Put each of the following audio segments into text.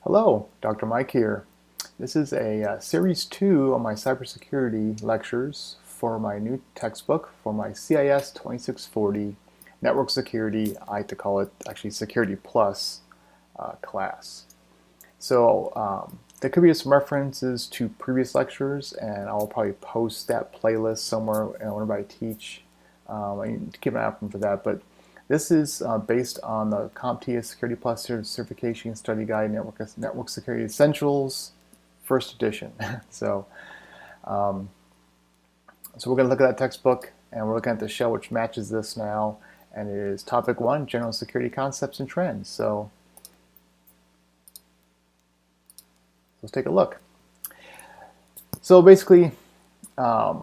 Hello, Dr. Mike here. This is a series 2 of my cybersecurity lectures for my new textbook for my CIS-2640 Network Security, I like to call it actually Security Plus class. There could be some references to previous lectures, and I'll probably post that playlist somewhere whenever I teach. I need to keep an eye out for that, but this is based on the CompTIA Security Plus Certification Study Guide Network Security Essentials, first edition. So we're going to look at that textbook, and we're looking at the shell which matches this now, and it is Topic 1, General Security Concepts and Trends. So let's take a look. So basically, there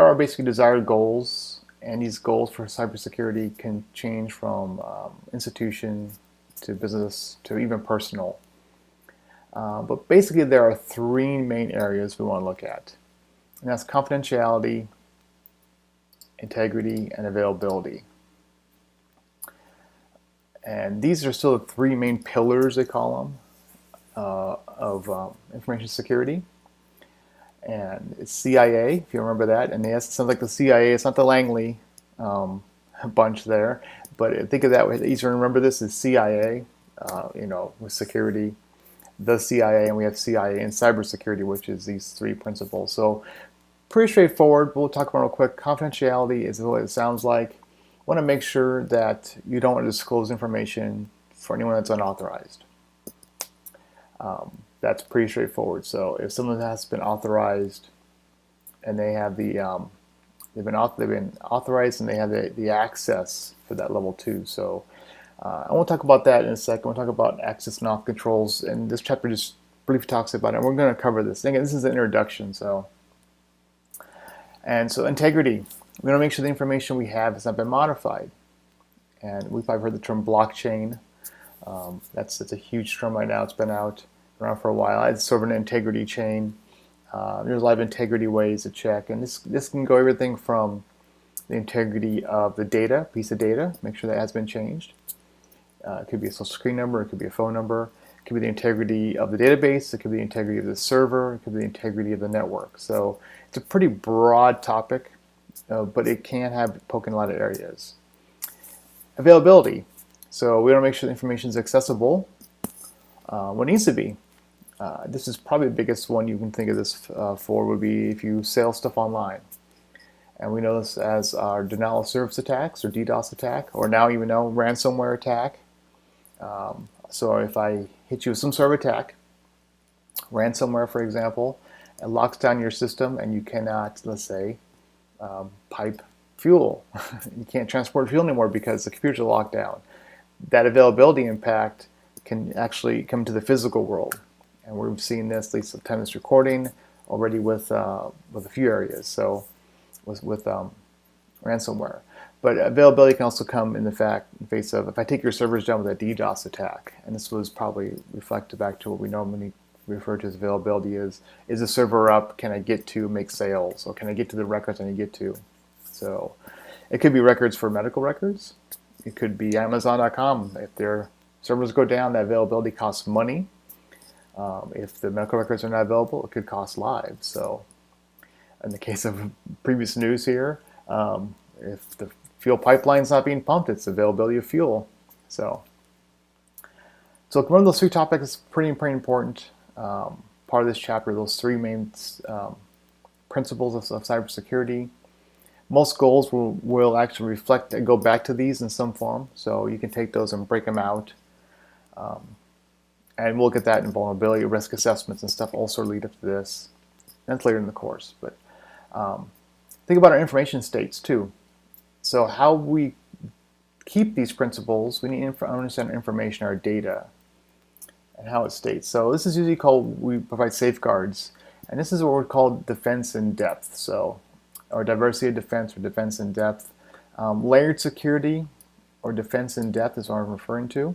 are basically desired goals, and these goals for cybersecurity can change from institution to business to even personal. But basically, there are three main areas we want to look at, and that's confidentiality, integrity, and availability. And these are still the three main pillars, they call them, of information security. And it's CIA, if you remember that. And yes, it sounds like the CIA. It's not the Langley bunch there, but think of that way. Easier to remember this is CIA, with security, the CIA, and we have CIA and cybersecurity, which is these three principles. So pretty straightforward. We'll talk about it real quick. Confidentiality is what it sounds like. Want to make sure that you don't want to disclose information for anyone that's unauthorized. That's pretty straightforward. So if someone has been authorized and they have they've been authorized and they have the access for that level 2. So I won't talk about that in a second. We'll talk about access and auth controls, and this chapter just briefly talks about it. And we're going to cover this. Again, this is an introduction. So integrity. We want to make sure the information we have has not been modified. And we've probably heard the term blockchain. That's a huge term right now. It's been around for a while. It's sort of an integrity chain. There's a lot of integrity ways to check, and this can go everything from the integrity of the data, piece of data, make sure that has been changed. It could be a social security number, it could be a phone number, it could be the integrity of the database, it could be the integrity of the server, it could be the integrity of the network. So it's a pretty broad topic, but it can have poke in a lot of areas. Availability. So we want to make sure the information is accessible when it needs to be. This is probably the biggest one you can think of this for would be if you sell stuff online. And we know this as our denial of service attacks or DDoS attack, or now even know ransomware attack. So if I hit you with some sort of attack, ransomware for example, it locks down your system and you cannot, let's say, pipe fuel. You can't transport fuel anymore because the computers are locked down. That availability impact can actually come to the physical world. And we've seen this, at least at the time of this recording, already with a few areas, so with ransomware. But availability can also come in the face of, if I take your servers down with a DDoS attack, and this was probably reflected back to what we normally refer to as availability is the server up, can I get to make sales, or can I get to the records I need to get to? So it could be records for medical records. It could be Amazon.com. If their servers go down, that availability costs money. If the medical records are not available, it could cost lives. So in the case of previous news here, if the fuel pipeline is not being pumped, it's availability of fuel. So one of those three topics is pretty important. Part of this chapter, those three main principles of cybersecurity. Most goals will actually reflect and go back to these in some form. So you can take those and break them out. And we'll get that in vulnerability risk assessments and stuff also lead up to this. That's later in the course. But think about our information states too. So how we keep these principles, we need to understand our information, our data, and how it states. So this is usually called, we provide safeguards. And this is what we call defense in depth. So, or diversity of defense or defense in depth. Layered security or defense in depth is what I'm referring to.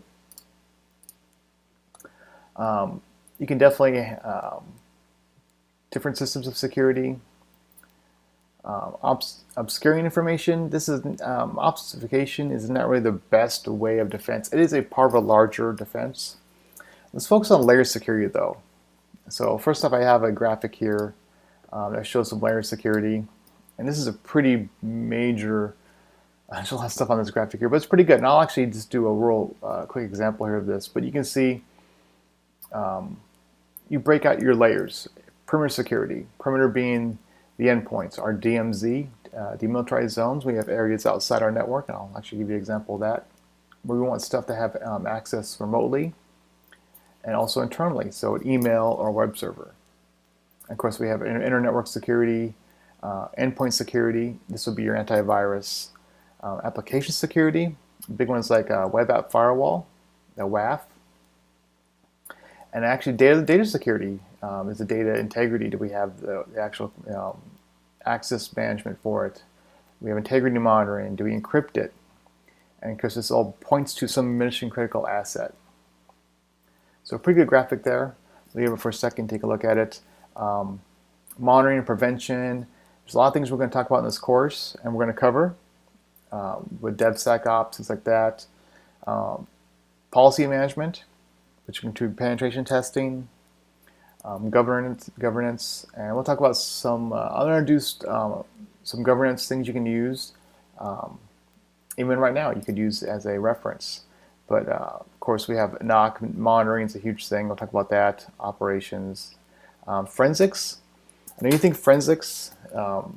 You can definitely different systems of security, obscuring information. This is obfuscation is not really the best way of defense. It is a part of a larger defense, Let's focus on layer security though. So first off, I have a graphic here that shows some layer security. And this is a pretty major, there's a lot of stuff on this graphic here, but it's pretty good. And I'll actually just do a real quick example here of this. But you can see you break out your layers. Perimeter security, perimeter being the endpoints, our DMZ, demilitarized zones. We have areas outside our network, and I'll actually give you an example of that, where we want stuff to have access remotely and also internally, so an email or web server. Of course, we have inter-network security, endpoint security. This would be your antivirus. Application security, big ones like web app firewall, the WAF. And actually data security is the data integrity. Do we have the actual access management for it? We have integrity monitoring. Do we encrypt it? And of course, this all points to some mission critical asset. So a pretty good graphic there. Leave it for a second, take a look at it. Monitoring and prevention. There's a lot of things we're going to talk about in this course, and we're going to cover with DevSecOps, things like that. Policy management, which can include penetration testing, governance, and we'll talk about some I'll introduce some governance things you can use. Even right now, you could use as a reference. But of course, we have NOC monitoring is a huge thing. We'll talk about that. Operations, forensics. I know you think forensics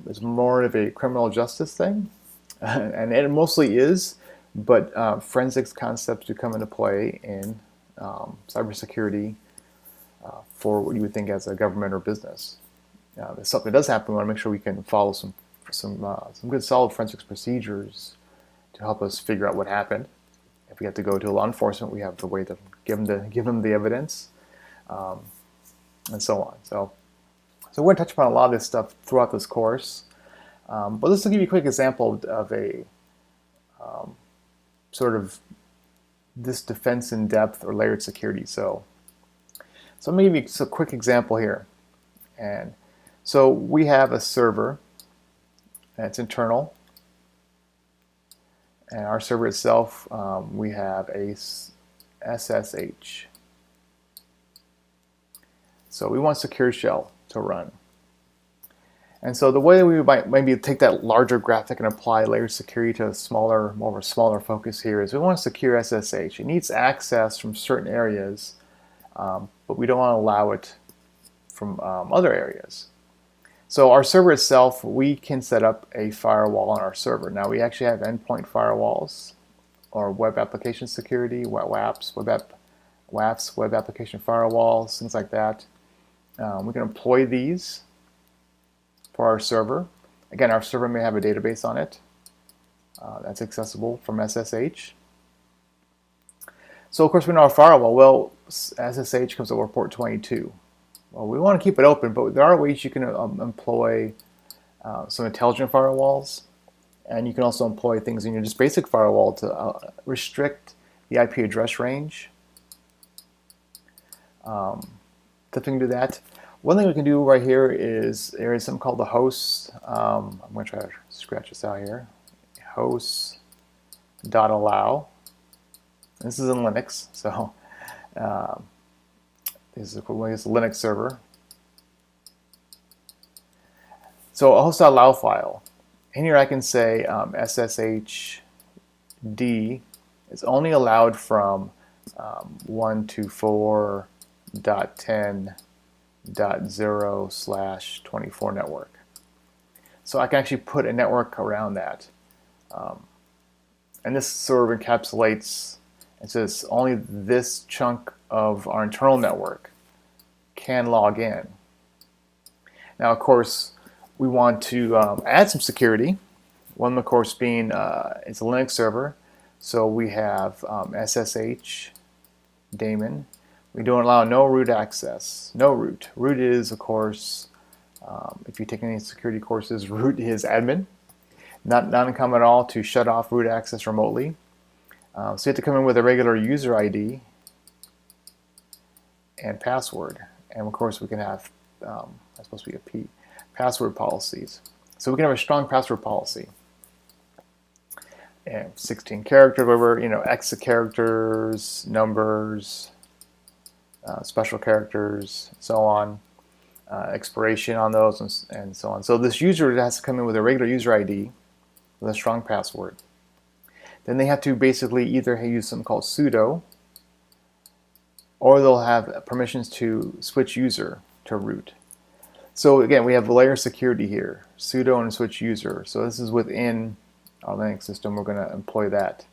is more of a criminal justice thing, and it mostly is. But forensics concepts do come into play in cybersecurity for what you would think as a government or business. If something does happen, we want to make sure we can follow some good solid forensics procedures to help us figure out what happened. If we have to go to law enforcement, we have the way to give them the evidence, and so on. So we're going to touch upon a lot of this stuff throughout this course. But let's give you a quick example of a sort of this defense in depth or layered security. So I'm going to give you a quick example here. And so we have a server that's internal. And our server itself, we have a SSH. So we want Secure Shell to run. And so the way that we might maybe take that larger graphic and apply layer security to more of a smaller focus here is we want to secure SSH. It needs access from certain areas, but we don't want to allow it from other areas. So our server itself, we can set up a firewall on our server. Now we actually have endpoint firewalls or web application security, WAPs, web application firewalls, things like that. We can employ these for our server. Again, our server may have a database on it that's accessible from SSH. So of course we know our firewall, well, SSH comes over port 22. Well, we want to keep it open, but there are ways you can employ some intelligent firewalls, and you can also employ things in your just basic firewall to restrict the IP address range. To do that, one thing we can do right here is there is something called the hosts. I'm going to try to scratch this out here. Hosts.allow. This is in Linux, so this is equivalent as a Linux server. So a host.allow file. In here I can say SSHD is only allowed from 124.10.0/24 network. So I can actually put a network around that. And this sort of encapsulates, it says only this chunk of our internal network can log in. Now, of course, we want to add some security. One, of course, being it's a Linux server, so we have SSH daemon. We don't allow no root access. No root. Root is, of course, if you take any security courses, root is admin. Not uncommon at all to shut off root access remotely. So you have to come in with a regular user ID and password. And of course we can have, that's supposed to be a P, password policies. So we can have a strong password policy. And 16 characters, whatever, X characters, numbers, special characters, so on, expiration on those, and so on. So this user has to come in with a regular user ID with a strong password. Then they have to basically either use something called sudo, or they'll have permissions to switch user to root. So again, we have layer security here, sudo and switch user. So this is within our Linux system. We're going to employ that.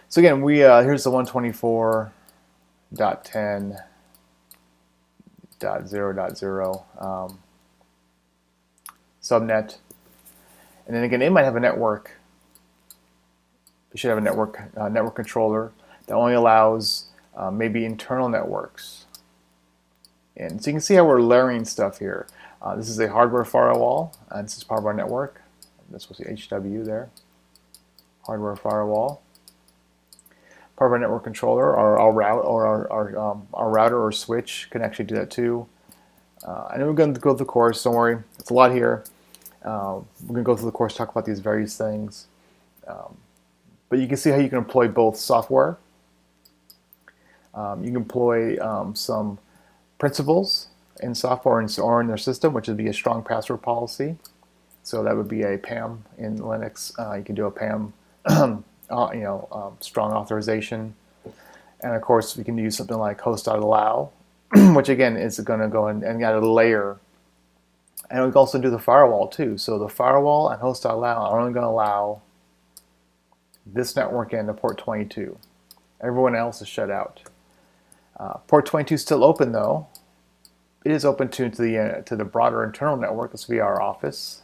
So again, here's the 124.10.0.0 subnet, and then again, it might have a network. You should have a network controller that only allows maybe internal networks. And so you can see how we're layering stuff here. This is a hardware firewall. This is part of our network. This was the HW there. Hardware firewall. Part of our network controller, our router or switch can actually do that too. And then we're going to go through the course. Don't worry, it's a lot here. We're going to go through the course, talk about these various things. But you can see how you can employ both software. You can employ some principles in software or in their system, which would be a strong password policy. So that would be a PAM in Linux. You can do a PAM, strong authorization, and of course we can use something like host.allow, which again is going to go and add a layer. And we can also do the firewall too. So the firewall and host.allow are only going to allow this network in to port 22. Everyone else is shut out. Port 22 is still open though. It is open to the broader internal network. This will be our office.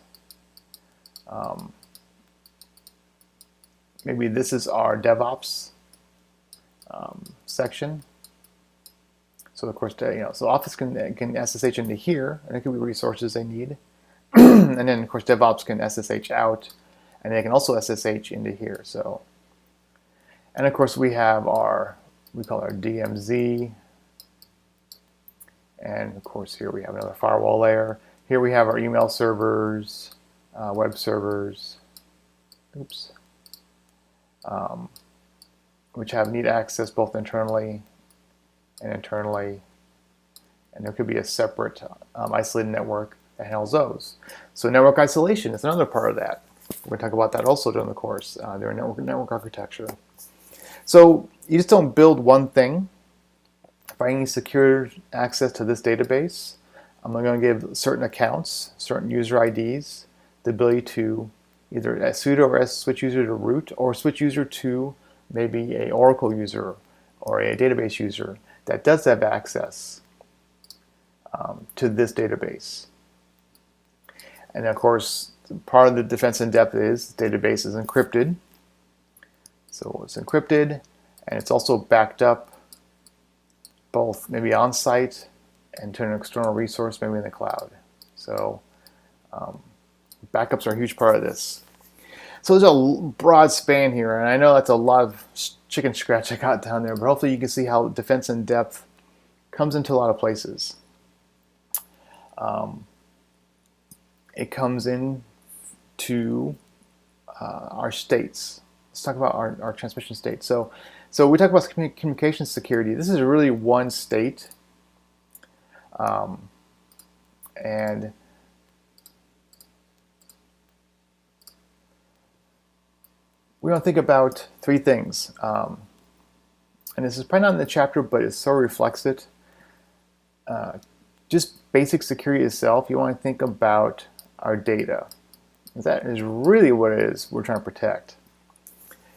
Maybe this is our DevOps section. So of course, so Office can SSH into here, and it can be resources they need. And then of course DevOps can SSH out, and they can also SSH into here. So, and of course we have we call our DMZ, and of course here we have another firewall layer. Here we have our email servers, web servers, which need access both internally and internally, and there could be a separate isolated network that handles those. So network isolation is another part of that. We're going to talk about that also during the course, their network architecture. So you just don't build one thing. If I need secure access to this database, I'm going to give certain accounts, certain user IDs, the ability to either sudo or switch user to root, or switch user to maybe a Oracle user or a database user that does have access to this database. And of course, part of the defense in depth is the database is encrypted. So it's encrypted, and it's also backed up both maybe on site and to an external resource, maybe in the cloud. So backups are a huge part of this. So there's a broad span here, and I know that's a lot of chicken scratch I got down there, but hopefully you can see how defense in depth comes into a lot of places. It comes in to our states. Let's talk about our transmission states. So we talk about communication security. This is really one state, and we want to think about three things. And this is probably not in the chapter, but it so reflects it. Just basic security itself, you want to think about our data. That is really what it is we're trying to protect.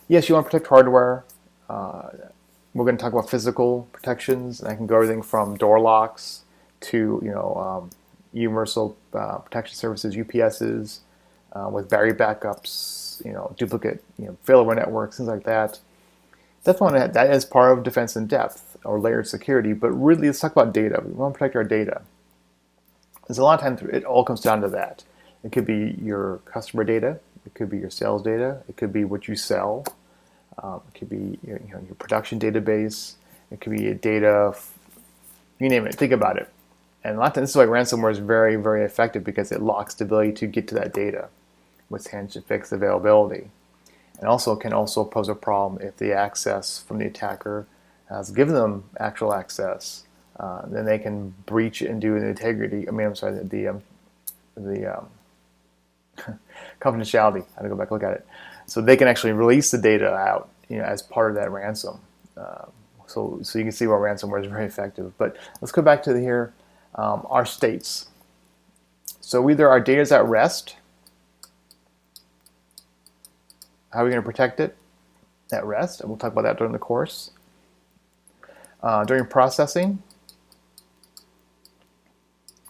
Yes, you want to protect hardware. We're going to talk about physical protections, and I can go everything from door locks to universal protection services, UPSs, with battery backups, duplicate, failover networks, things like that. Definitely that is part of defense in depth or layered security. But really, let's talk about data. We want to protect our data. There's a lot of times it all comes down to that. It could be your customer data. It could be your sales data. It could be what you sell. It could be your production database. It could be data, you name it. Think about it. And a lot of times, this is why ransomware is very, very effective, because it locks the ability to get to that data with hands to fix availability. And also can also pose a problem if the access from the attacker has given them actual access, then they can breach and do an integrity. I mean, I'm sorry, the confidentiality. I had to go back and look at it. So they can actually release the data out, as part of that ransom. So you can see why ransomware is very effective. But let's go back to here, our states. So either our data is at rest. How are we going to protect it at rest? And we'll talk about that during the course. During processing,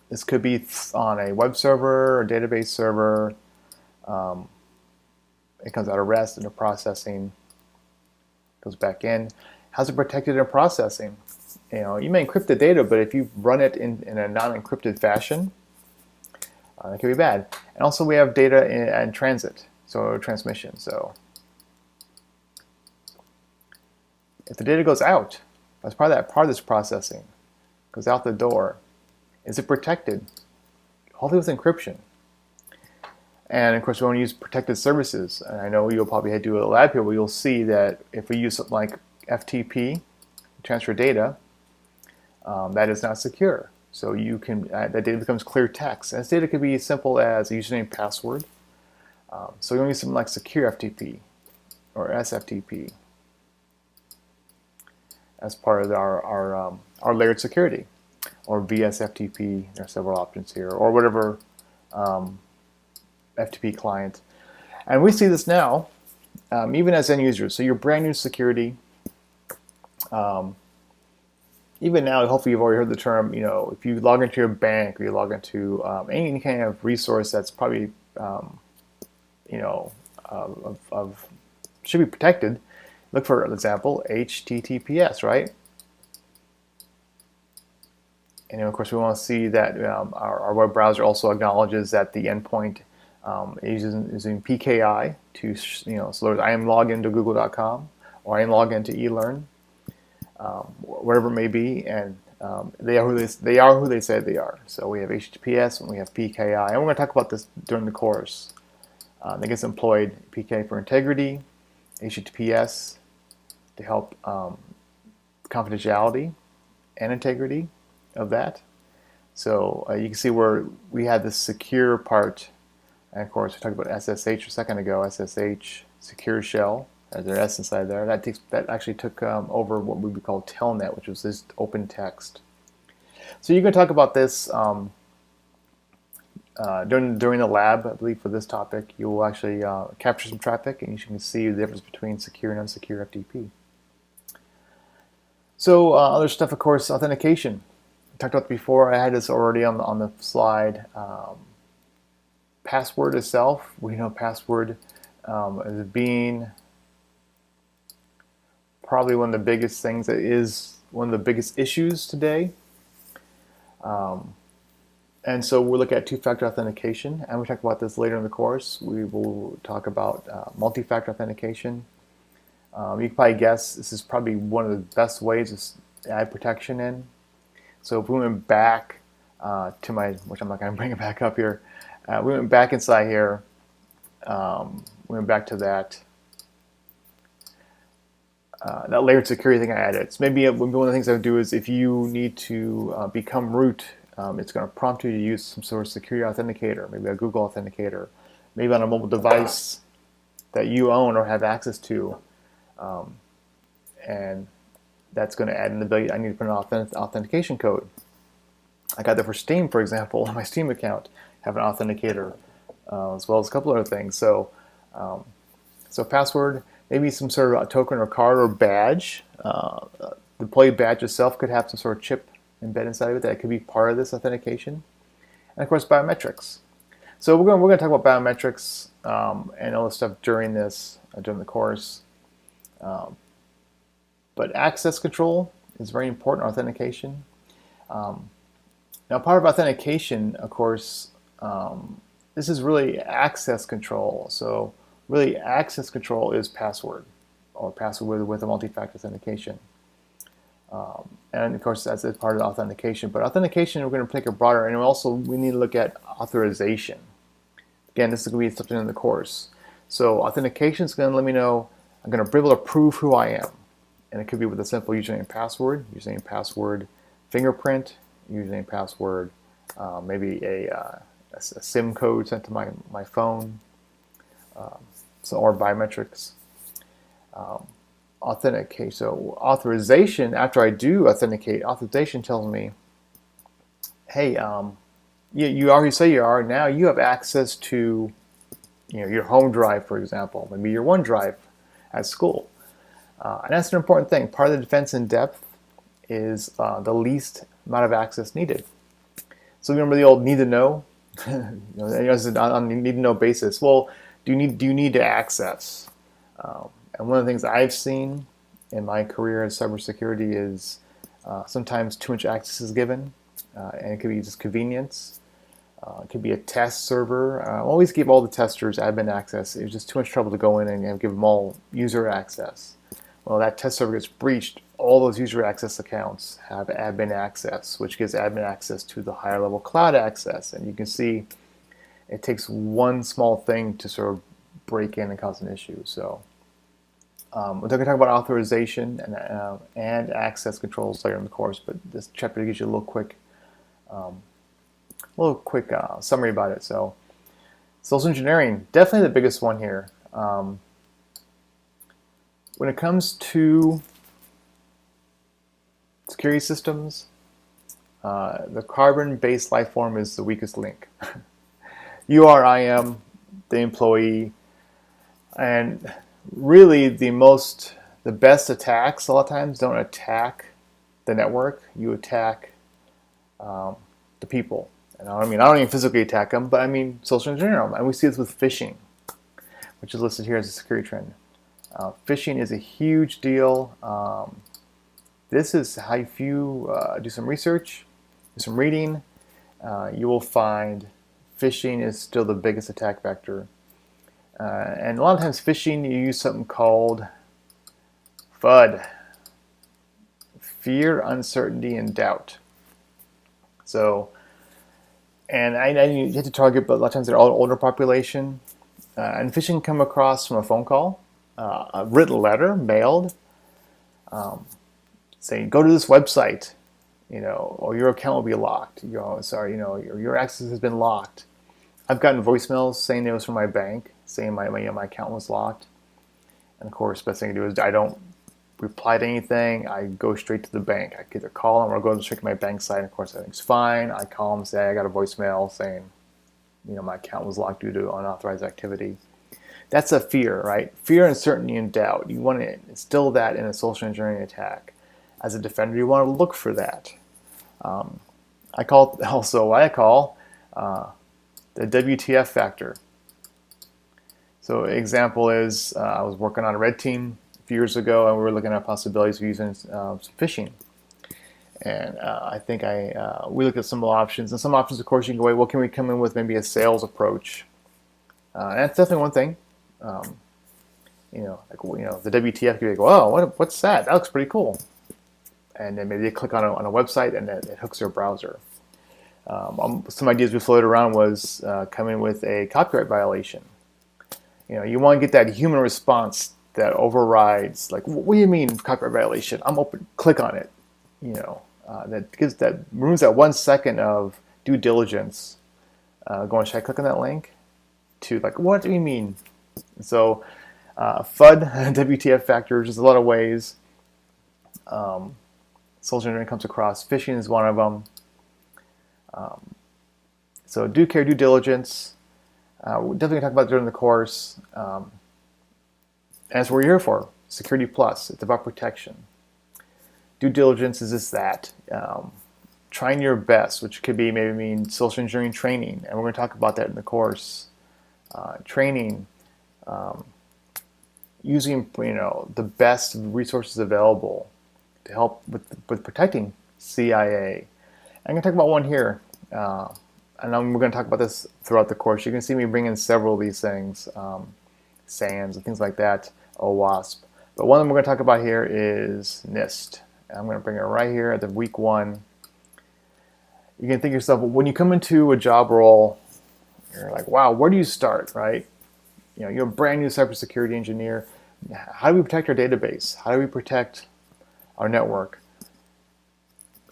this could be on a web server or database server. It comes out of rest into processing, goes back in. How's it protected in processing? You may encrypt the data, but if you run it in a non-encrypted fashion, it can be bad. And also we have data in transit, so transmission. So if the data goes out, as part of this processing, goes out the door, is it protected? Hopefully with encryption. And of course, we want to use protected services. And I know you'll probably do a lab here where you'll see that if we use something like FTP, transfer data, that is not secure. So you can that data becomes clear text. And this data could be as simple as a username, password. So you want to use something like secure FTP or SFTP as part of our layered security, or VSFTP. There are several options here, or whatever FTP client. And we see this now, even as end users. So you're brand new security. Even now, hopefully you've already heard the term, if you log into your bank or you log into any kind of resource that's probably, should be protected, look for, for example, HTTPS, right? And of course, we want to see that our web browser also acknowledges that the endpoint is using PKI to, so I am logged into google.com or I am logged into eLearn, whatever it may be, and they are who they say they are. So we have HTTPS and we have PKI, and we're going to talk about this during the course. That gets employed: PKI for integrity, HTTPS to help confidentiality and integrity of that. So you can see where we had this secure part, and of course we talked about SSH a second ago. SSH, secure shell, there's their S inside there. That actually took over what we would call telnet, which was this open text. So you're going to talk about this during the lab, I believe, for this topic. You will actually capture some traffic, and you can see the difference between secure and unsecure FTP. So other stuff, of course, authentication. I talked about it before. I had this already on the slide. Password itself, we know password as being probably one of the biggest things, that is one of the biggest issues today. And so we'll look at two-factor authentication, and we'll talk about this later in the course. We will talk about multi-factor authentication. You can probably guess this is probably one of the best ways to add protection in. So if we went back to which I'm not going to bring it back up here, we went back inside here, we went back to that layered security thing I added. So maybe one of the things I would do is, if you need to become root, it's going to prompt you to use some sort of security authenticator, maybe a Google authenticator, maybe on a mobile device that you own or have access to, and that's going to add an ability. I need to put an authentication code. I got that for Steam, for example. On my Steam account, have an authenticator, as well as a couple other things. So, so password, maybe some sort of a token or card or badge. The employee badge itself could have some sort of chip embedded inside of it that could be part of this authentication. And of course, biometrics. So we're going to talk about biometrics and all this stuff during the course. But access control is very important. Authentication. Now, part of authentication, of course, this is really access control. So really, access control is password, or password with a multi-factor authentication. And of course, that's part of authentication. But authentication, we're going to take it broader, and we need to look at authorization. Again, this is going to be something in the course. So authentication is going to let me know, I'm going to be able to prove who I am. and it could be with a simple username and password, fingerprint, username, password, maybe a SIM code sent to my phone, or biometrics. Authenticate. So authorization, after I do authenticate, authorization tells me, hey, you already say you are, now you have access to your home drive, for example, maybe your OneDrive at school. And that's an important thing. Part of the defense in depth is the least amount of access needed. So remember the old need to know? On a need to know basis. Well, do you need to access? And one of the things I've seen in my career in cybersecurity is sometimes too much access is given, and it could be just convenience. It could be a test server. Always give all the testers admin access. It was just too much trouble to go in and give them all user access. Well, that test server gets breached. All those user access accounts have admin access, which gives admin access to the higher level cloud access. And you can see it takes one small thing to sort of break in and cause an issue. So we're going to talk about authorization and access controls later in the course, but this chapter gives you a little quick summary about it. So social engineering, definitely the biggest one here. When it comes to security systems, the carbon-based life form is the weakest link. You are, I am, the employee, and really the best attacks a lot of times don't attack the network. You attack the people. And I don't even physically attack them, but I mean social engineer them. And we see this with phishing, which is listed here as a security trend. Phishing is a huge deal. This is how, if you do some research, do some reading, you will find phishing is still the biggest attack vector. And a lot of times phishing, you use something called FUD. Fear, uncertainty, and doubt. So, and you have to target, but a lot of times they're all older population. And phishing can come across from a phone call, a written letter mailed, saying go to this website, or your account will be locked. Your access has been locked. I've gotten voicemails saying it was from my bank, saying my account was locked. And of course, best thing to do is I don't reply to anything. I go straight to the bank. I either call them or go straight to my bank site. And of course, everything's fine. I call them, say I got a voicemail saying, my account was locked due to unauthorized activity. That's a fear, right? Fear, uncertainty, and doubt. You want to instill that in a social engineering attack. As a defender, you want to look for that. I call the WTF factor. So example is I was working on a red team a few years ago, and we were looking at possibilities of using some phishing. And I think we looked at some options, and some options, of course, you can go, well, can we come in with maybe a sales approach? And that's definitely one thing. The WTF could be like, oh, what's that? That looks pretty cool. And then maybe they click on a website, and it hooks their browser. Some ideas we floated around was coming with a copyright violation. You want to get that human response that overrides, like, what do you mean copyright violation? I'm open. Click on it. That removes that 1 second of due diligence. Going, should I click on that link? To like, what do you mean? So, FUD, WTF factors, there's a lot of ways. Social engineering comes across. Phishing is one of them. So due care, due diligence. We're definitely going to talk about it during the course. And that's what we're here for. Security Plus. It's about protection. Due diligence is just that. Trying your best, which could be maybe mean social engineering training. And we're going to talk about that in the course. Training. Using the best resources available to help with protecting CIA. I'm going to talk about one here. And we're going to talk about this throughout the course. You can see me bring in several of these things, SANS and things like that, OWASP. But one of them we're going to talk about here is NIST. And I'm going to bring it right here at the week 1. You can think to yourself, when you come into a job role, you're like, wow, where do you start, right? You're a brand new cybersecurity engineer. How do we protect our database? How do we protect our network.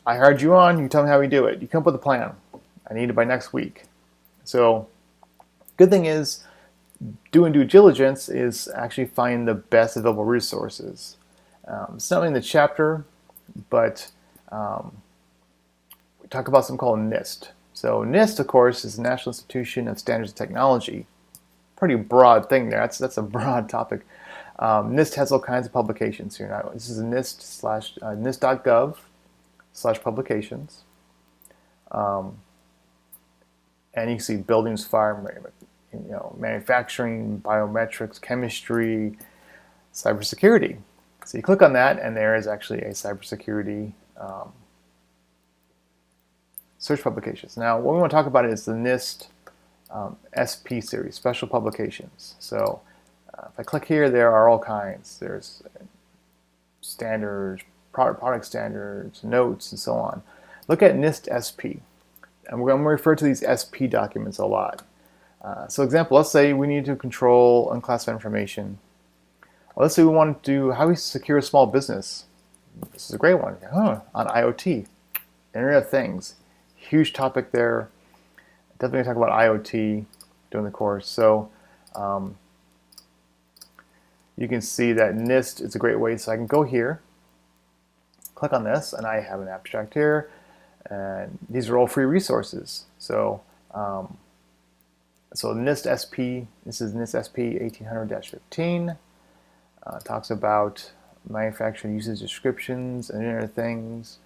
I hired you on, you tell me how we do it. You come up with a plan. I need it by next week. So good thing is, doing due diligence is actually finding the best available resources. It's not in the chapter, but we talk about something called NIST. So NIST, of course, is the National Institution of Standards and Technology. Pretty broad thing there. That's a broad topic. NIST has all kinds of publications here. Now, this is NIST.gov/publications. And you can see buildings, fire, manufacturing, biometrics, chemistry, cybersecurity. So you click on that, and there is actually a cybersecurity search publications. Now, what we want to talk about is the NIST SP series, Special Publications. So if I click here, there are all kinds. There's standards, product standards, notes, and so on. Look at NIST SP. And we're going to refer to these SP documents a lot. So example, let's say we need to control unclassified information. Or let's say we want to do how we secure a small business. This is a great one. On IoT, Internet of Things. Huge topic there. Definitely going to talk about IoT during the course. So you can see that NIST is a great way. So I can go here, click on this, and I have an abstract here. And these are all free resources. So NIST SP, this is NIST SP 1800-15. Talks about manufacturing usage descriptions and Internet of Things.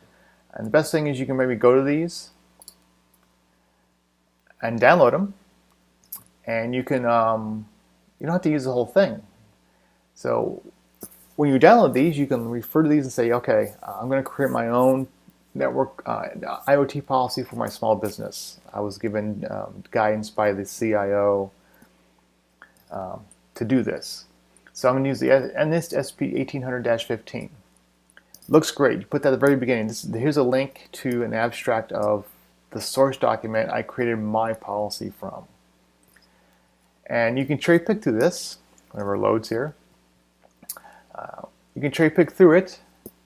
And the best thing is you can maybe go to these and download them, and you can you don't have to use the whole thing. So when you download these, you can refer to these and say, okay, I'm going to create my own network IoT policy for my small business. I was given guidance by the CIO to do this. So I'm going to use the NIST SP 1800-15. Looks great. You put that at the very beginning. Here's a link to an abstract of the source document I created my policy from. And you can cherry pick through this, whenever it loads here. You can cherry pick through it,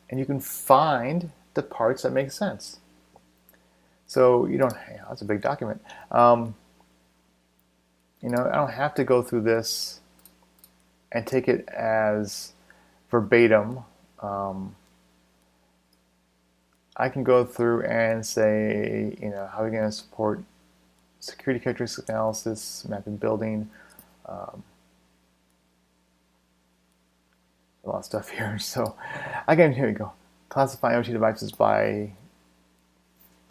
and you can find the parts that make sense. So you don't, that's a big document. I don't have to go through this and take it as verbatim. I can go through and say, how are we going to support security characteristics analysis, mapping, building. A lot of stuff here. So again, here we go. Classify IoT devices by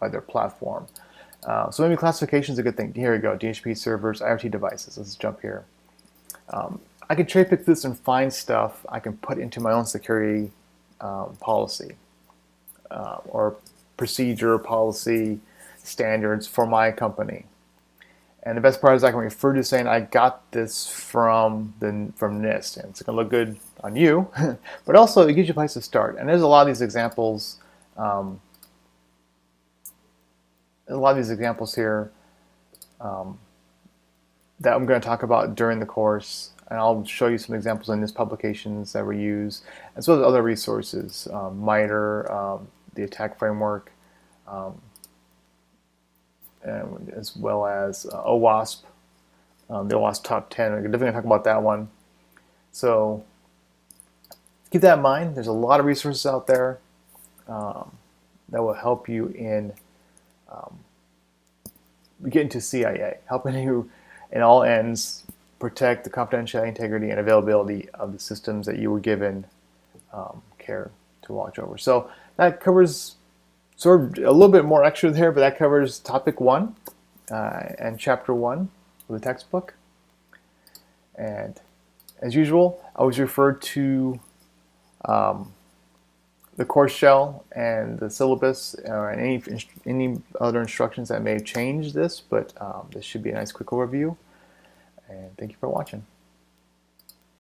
their platform. So maybe classification is a good thing. Here we go. DHCP servers, IoT devices. Let's jump here. I can cherry pick this and find stuff I can put into my own security policy or procedure, policy, standards for my company. And the best part is I can refer to saying I got this from NIST, and it's going to look good on you, but also it gives you a place to start. And there's a lot of these examples. Here that I'm going to talk about during the course, and I'll show you some examples in NIST publications that we use, as well as other resources, MITRE, the attack framework, and as well as OWASP, the OWASP top 10. We're definitely going to talk about that one. So keep that in mind. There's a lot of resources out there that will help you in getting to CIA, helping you in all ends protect the confidentiality, integrity, and availability of the systems that you were given care to watch over. So that covers sort of a little bit more extra there, but that covers topic 1 and chapter 1 of the textbook. And as usual, I always refer to the course shell and the syllabus and any other instructions that may have changed this, but this should be a nice quick overview. And thank you for watching.